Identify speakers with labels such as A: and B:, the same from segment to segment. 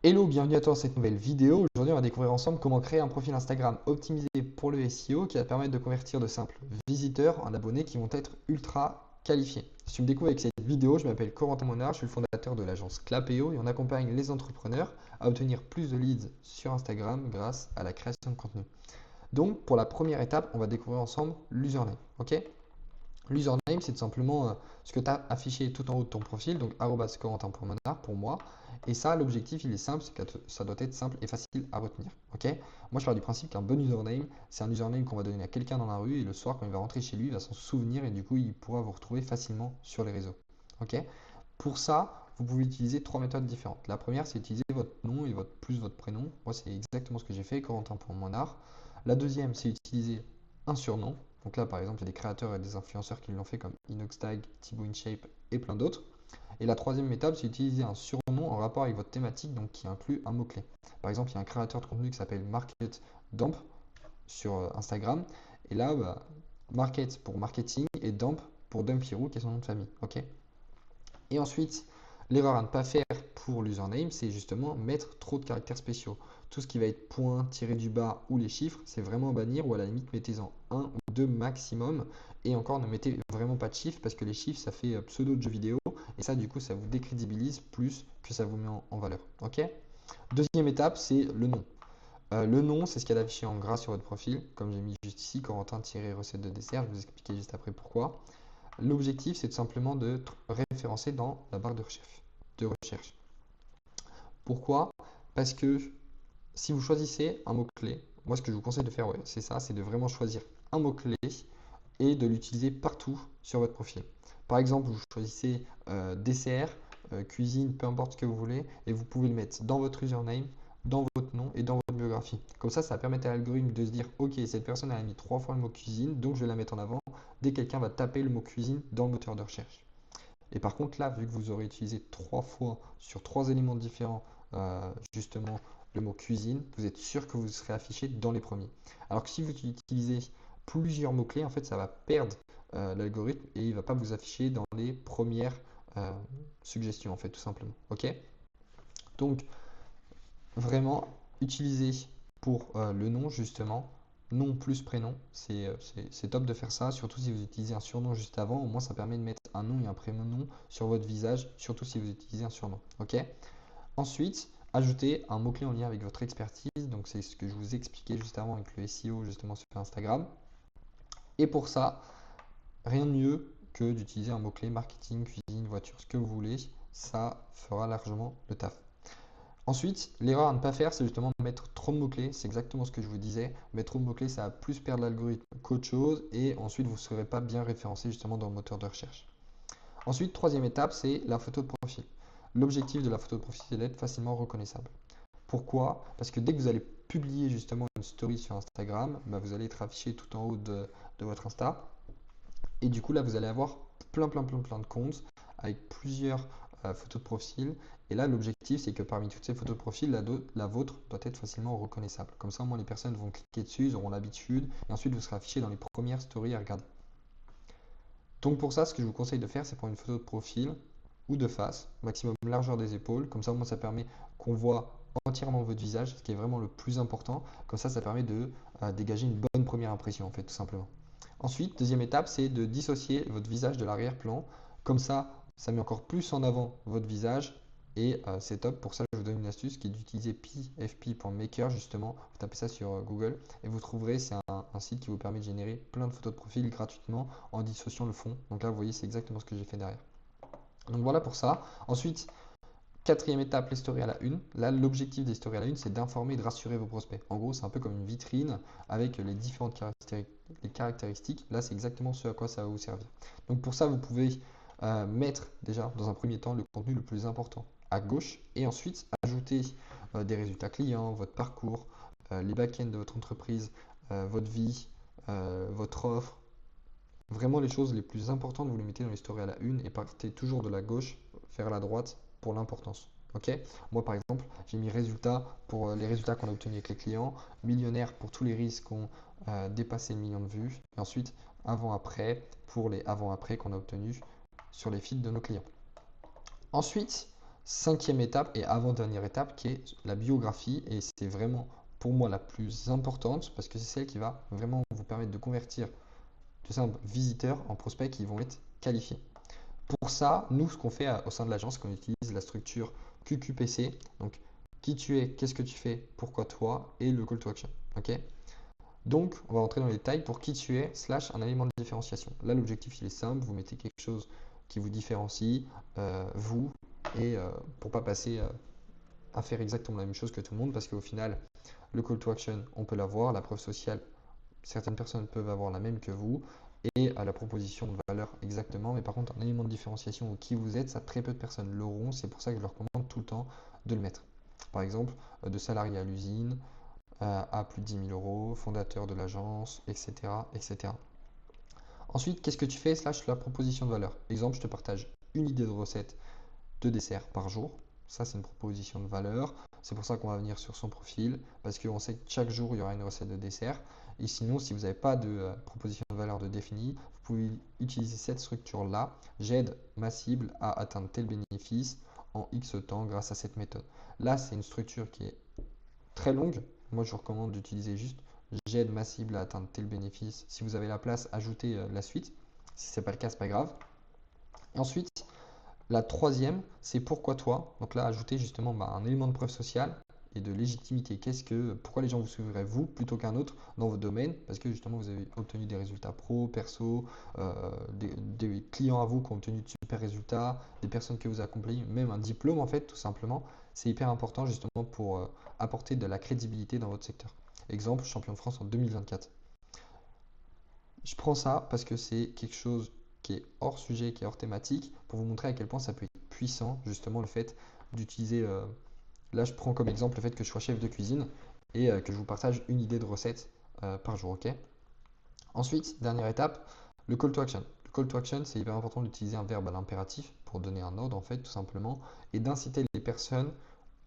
A: Hello, bienvenue à toi dans cette nouvelle vidéo. Aujourd'hui, on va découvrir ensemble comment créer un profil Instagram optimisé pour le SEO qui va te permettre de convertir de simples visiteurs en abonnés qui vont être ultra qualifiés. Si tu me découvres avec cette vidéo, je m'appelle Corentin Monard, je suis le fondateur de l'agence Clapeo et on accompagne les entrepreneurs à obtenir plus de leads sur Instagram grâce à la création de contenu. Donc, pour la première étape, on va découvrir ensemble l'username. Ok? L'username, c'est tout simplement ce que tu as affiché tout en haut de ton profil, donc @corentin.monard pour moi. Et ça, l'objectif, il est simple, c'est que ça doit être simple et facile à retenir. Ok? Moi, je pars du principe qu'un bon username, c'est un username qu'on va donner à quelqu'un dans la rue et le soir, quand il va rentrer chez lui, il va s'en souvenir et du coup, il pourra vous retrouver facilement sur les réseaux. Ok? Pour ça, vous pouvez utiliser trois méthodes différentes. La première, c'est utiliser votre nom et votre prénom. Moi, c'est exactement ce que j'ai fait, Corentin.monard. La deuxième, c'est utiliser un surnom. Donc là, par exemple, il y a des créateurs et des influenceurs qui l'ont fait comme Inoxtag, Thibaut InShape et plein d'autres. Et la troisième étape, c'est utiliser un surnom en rapport avec votre thématique, donc qui inclut un mot-clé. Par exemple, il y a un créateur de contenu qui s'appelle Market Dump sur Instagram. Et là, Market pour marketing et Dump pour Dumpirou, qui est son nom de famille. Ok. Et ensuite, l'erreur à ne pas faire pour l'username, c'est justement mettre trop de caractères spéciaux. Tout ce qui va être point, tiré du bas ou les chiffres, c'est vraiment bannir ou à la limite mettez-en un ou deux maximum. Et encore, ne mettez vraiment pas de chiffres parce que les chiffres, ça fait pseudo de jeu vidéo et ça, du coup, ça vous décrédibilise plus que ça vous met en valeur. Ok. Deuxième étape, c'est le nom. Le nom, c'est ce qu'il y a d'affiché en gras sur votre profil, comme j'ai mis juste ici, Corentin-recette de dessert. Je vais vous expliquer juste après pourquoi. L'objectif, c'est tout simplement de référencer dans la barre de recherche. Pourquoi? Parce que si vous choisissez un mot-clé, moi ce que je vous conseille de faire, ouais, c'est ça, c'est de vraiment choisir un mot-clé et de l'utiliser partout sur votre profil. Par exemple, vous choisissez dessert, cuisine, peu importe ce que vous voulez, et vous pouvez le mettre dans votre username, dans votre nom et dans votre biographie. Comme ça permet à l'algorithme de se dire, ok, cette personne a mis 3 fois le mot cuisine, donc je vais la mettre en avant dès que quelqu'un va taper le mot cuisine dans le moteur de recherche. Et par contre, là, vu que vous aurez utilisé 3 fois sur 3 éléments différents, justement, le mot cuisine, vous êtes sûr que vous serez affiché dans les premiers. Alors que si vous utilisez plusieurs mots-clés, en fait, ça va perdre l'algorithme et il ne va pas vous afficher dans les premières euh, suggestions, en fait, tout simplement. Ok? Donc, vraiment, utilisez pour le nom, justement, nom plus prénom. C'est top de faire ça, surtout si vous utilisez un surnom juste avant. Au moins, ça permet de mettre un nom et un prénom sur votre visage, surtout si vous utilisez un surnom. Ok? Ensuite, ajoutez un mot-clé en lien avec votre expertise. Donc, c'est ce que je vous expliquais juste avant avec le SEO, justement, sur Instagram. Et pour ça, rien de mieux que d'utiliser un mot-clé marketing, cuisine, voiture, ce que vous voulez. Ça fera largement le taf. Ensuite, l'erreur à ne pas faire, c'est justement mettre trop de mots-clés. C'est exactement ce que je vous disais. Mettre trop de mots-clés, ça va plus perdre l'algorithme qu'autre chose. Et ensuite, vous ne serez pas bien référencé justement dans le moteur de recherche. Ensuite, troisième étape, c'est la photo de profil. L'objectif de la photo de profil, c'est d'être facilement reconnaissable. Pourquoi? Parce que dès que vous allez publier justement une story sur Instagram, vous allez être affiché tout en haut de votre Insta. Et du coup, là, vous allez avoir plein de comptes avec plusieurs photos de profil. Et là, l'objectif, c'est que parmi toutes ces photos de profil, la vôtre doit être facilement reconnaissable. Comme ça, au moins, les personnes vont cliquer dessus, ils auront l'habitude. Et ensuite, vous serez affiché dans les premières stories à regarder. Donc pour ça, ce que je vous conseille de faire, c'est prendre une photo de profil ou de face, maximum largeur des épaules. Comme ça, au moins, ça permet qu'on voit entièrement votre visage, ce qui est vraiment le plus important. Comme ça permet de dégager une bonne première impression, en fait, tout simplement. Ensuite, deuxième étape, c'est de dissocier votre visage de l'arrière-plan. Comme ça met encore plus en avant votre visage et c'est top. Pour ça, je vous donne une astuce qui est d'utiliser pfp.maker justement. Vous tapez ça sur Google et vous trouverez, c'est un site qui vous permet de générer plein de photos de profil gratuitement en dissociant le fond. Donc là, vous voyez, c'est exactement ce que j'ai fait derrière. Donc voilà pour ça. Ensuite, quatrième étape, les stories à la une. Là, l'objectif des stories à la une, c'est d'informer et de rassurer vos prospects. En gros, c'est un peu comme une vitrine avec les différentes caractéristiques. Là, c'est exactement ce à quoi ça va vous servir. Donc pour ça, vous pouvez mettre déjà dans un premier temps le contenu le plus important à gauche et ensuite ajouter des résultats clients, votre parcours, les back-ends de votre entreprise, votre vie, votre offre. Vraiment les choses les plus importantes, vous les mettez dans les stories à la une et partez toujours de la gauche vers la droite pour l'importance. Ok? Moi par exemple, j'ai mis résultats pour les résultats qu'on a obtenus avec les clients, millionnaire pour tous les risques qui ont dépassé le million de vues, et ensuite avant-après pour les avant-après qu'on a obtenus sur les feeds de nos clients. Ensuite, Cinquième étape et avant-dernière étape qui est la biographie et c'est vraiment pour moi la plus importante parce que c'est celle qui va vraiment vous permettre de convertir de simples visiteurs en prospects qui vont être qualifiés. Pour ça, nous, ce qu'on fait au sein de l'agence, c'est qu'on utilise la structure QQPC, donc qui tu es, qu'est-ce que tu fais, pourquoi toi, et le call to action. Ok. Donc, on va rentrer dans les détails pour qui tu es, slash un élément de différenciation. Là, l'objectif, il est simple, vous mettez quelque chose qui vous différencie, vous, et pour pas passer à faire exactement la même chose que tout le monde, parce qu'au final, le call to action, on peut l'avoir, la preuve sociale, certaines personnes peuvent avoir la même que vous, et à la proposition de valeur exactement, mais par contre, un élément de différenciation ou qui vous êtes, ça très peu de personnes l'auront, c'est pour ça que je leur recommande tout le temps de le mettre. Par exemple, de salarié à l'usine, à plus de 10 000 euros, fondateur de l'agence, etc., etc. Ensuite, qu'est-ce que tu fais slash la proposition de valeur? Exemple, je te partage une idée de recette de dessert par jour. Ça, c'est une proposition de valeur. C'est pour ça qu'on va venir sur son profil, parce qu'on sait que chaque jour, il y aura une recette de dessert. Et sinon, si vous n'avez pas de proposition de valeur de définie, vous pouvez utiliser cette structure-là. J'aide ma cible à atteindre tel bénéfice en X temps grâce à cette méthode. Là, c'est une structure qui est très longue. Moi, je vous recommande d'utiliser juste j'aide ma cible à atteindre tel bénéfice. Si vous avez la place, ajoutez la suite. Si ce n'est pas le cas, ce n'est pas grave. Et ensuite, la troisième, c'est pourquoi toi. Donc là, ajouter justement un élément de preuve sociale et de légitimité. Pourquoi les gens vous suivraient vous plutôt qu'un autre dans votre domaine? Parce que justement, vous avez obtenu des résultats pro, perso, des clients à vous qui ont obtenu de super résultats, des personnes que vous accompagnez, même un diplôme en fait, tout simplement. C'est hyper important justement pour apporter de la crédibilité dans votre secteur. Exemple, champion de France en 2024. Je prends ça parce que c'est quelque chose qui est hors sujet, qui est hors thématique, pour vous montrer à quel point ça peut être puissant, justement, le fait d'utiliser. Là, je prends comme exemple le fait que je sois chef de cuisine et que je vous partage une idée de recette par jour. Ok. Ensuite, dernière étape, le call to action. Le call to action, c'est hyper important d'utiliser un verbe à l'impératif pour donner un ordre, en fait, tout simplement, et d'inciter les personnes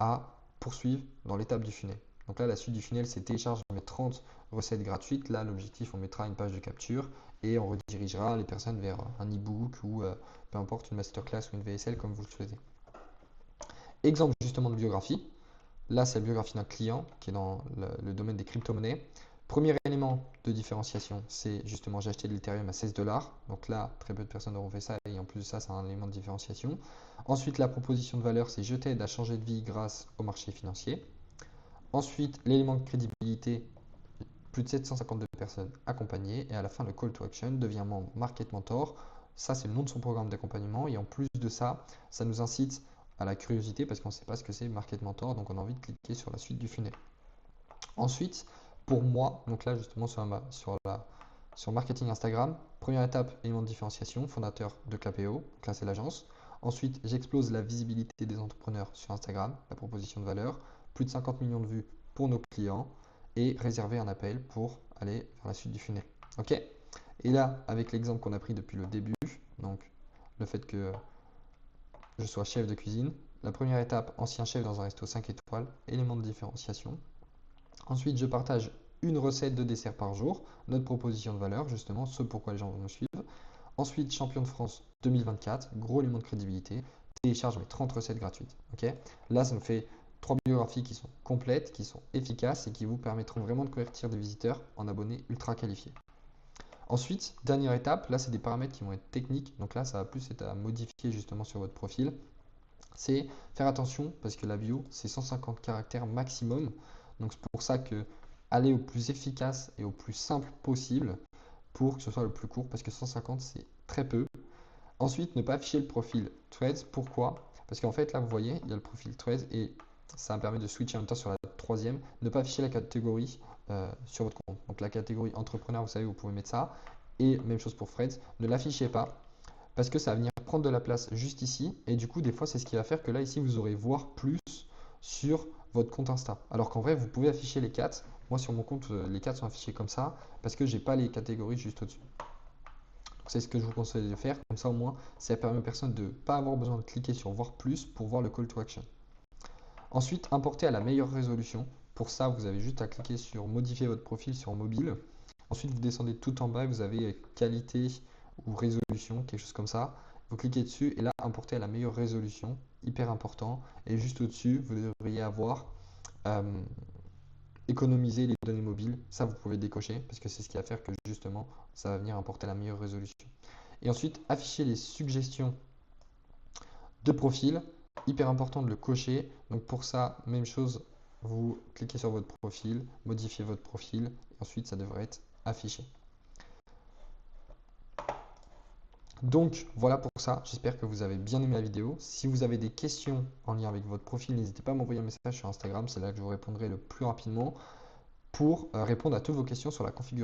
A: à poursuivre dans l'étape du funnel. Donc là, la suite du funnel, c'est télécharge mes 30 recettes gratuites. Là, l'objectif, on mettra une page de capture et on redirigera les personnes vers un e-book ou peu importe, une masterclass ou une VSL comme vous le souhaitez. Exemple justement de biographie. Là, c'est la biographie d'un client qui est dans le domaine des crypto-monnaies. Premier élément de différenciation, c'est justement j'ai acheté de l'Ethereum à 16 dollars. Donc là, très peu de personnes auront fait ça et en plus de ça, c'est un élément de différenciation. Ensuite, la proposition de valeur, c'est je t'aide à changer de vie grâce au marché financier. Ensuite, l'élément de crédibilité, plus de 752 personnes accompagnées. Et à la fin, le call to action devient membre Market Mentor. Ça, c'est le nom de son programme d'accompagnement. Et en plus de ça, ça nous incite à la curiosité parce qu'on ne sait pas ce que c'est Market Mentor. Donc, on a envie de cliquer sur la suite du funnel. Ensuite, pour moi, donc là, justement, sur marketing Instagram, première étape, élément de différenciation, fondateur de Clapeo. Donc là, c'est l'agence. Ensuite, j'explose la visibilité des entrepreneurs sur Instagram, la proposition de valeur, plus de 50 millions de vues pour nos clients et réserver un appel pour aller vers la suite du funnel. Ok. Et là, avec l'exemple qu'on a pris depuis le début, donc le fait que je sois chef de cuisine, la première étape, ancien chef dans un resto 5 étoiles, élément de différenciation. Ensuite, je partage une recette de dessert par jour, notre proposition de valeur, justement, ce pourquoi les gens vont me suivre. Ensuite, champion de France 2024, gros élément de crédibilité, télécharge mes 30 recettes gratuites. Ok. Là, ça me fait 3 biographies qui sont complètes, qui sont efficaces et qui vous permettront vraiment de convertir des visiteurs en abonnés ultra qualifiés. Ensuite, dernière étape, là c'est des paramètres qui vont être techniques, donc là ça va plus être à modifier justement sur votre profil. C'est faire attention parce que la bio c'est 150 caractères maximum, donc c'est pour ça que aller au plus efficace et au plus simple possible pour que ce soit le plus court parce que 150 c'est très peu. Ensuite, ne pas afficher le profil Threads. Pourquoi? Parce qu'en fait, là, vous voyez, il y a le profil Threads et ça me permet de switcher en même temps sur la troisième. Ne pas afficher la catégorie sur votre compte. Donc, la catégorie entrepreneur, vous savez, vous pouvez mettre ça. Et même chose pour Threads. Ne l'affichez pas parce que ça va venir prendre de la place juste ici. Et du coup, des fois, c'est ce qui va faire que là, ici, vous aurez voir plus sur votre compte Insta. Alors qu'en vrai, vous pouvez afficher les 4. Moi, sur mon compte, les 4 sont affichés comme ça parce que j'ai pas les catégories juste au-dessus. C'est ce que je vous conseille de faire. Comme ça, au moins, ça permet aux personnes de ne pas avoir besoin de cliquer sur voir plus pour voir le call to action. Ensuite, importer à la meilleure résolution. Pour ça, vous avez juste à cliquer sur modifier votre profil sur mobile. Ensuite, vous descendez tout en bas et vous avez qualité ou résolution, quelque chose comme ça. Vous cliquez dessus et là, importer à la meilleure résolution, hyper important. Et juste au-dessus, vous devriez avoir économiser les données mobiles. Ça, vous pouvez décocher parce que c'est ce qui va faire que justement, ça va venir importer la meilleure résolution. Et ensuite, afficher les suggestions de profil. Hyper important de le cocher. Donc pour ça, même chose, vous cliquez sur votre profil, modifiez votre profil, et ensuite ça devrait être affiché. Donc voilà pour ça, j'espère que vous avez bien aimé la vidéo. Si vous avez des questions en lien avec votre profil, n'hésitez pas à m'envoyer un message sur Instagram, c'est là que je vous répondrai le plus rapidement pour répondre à toutes vos questions sur la configuration.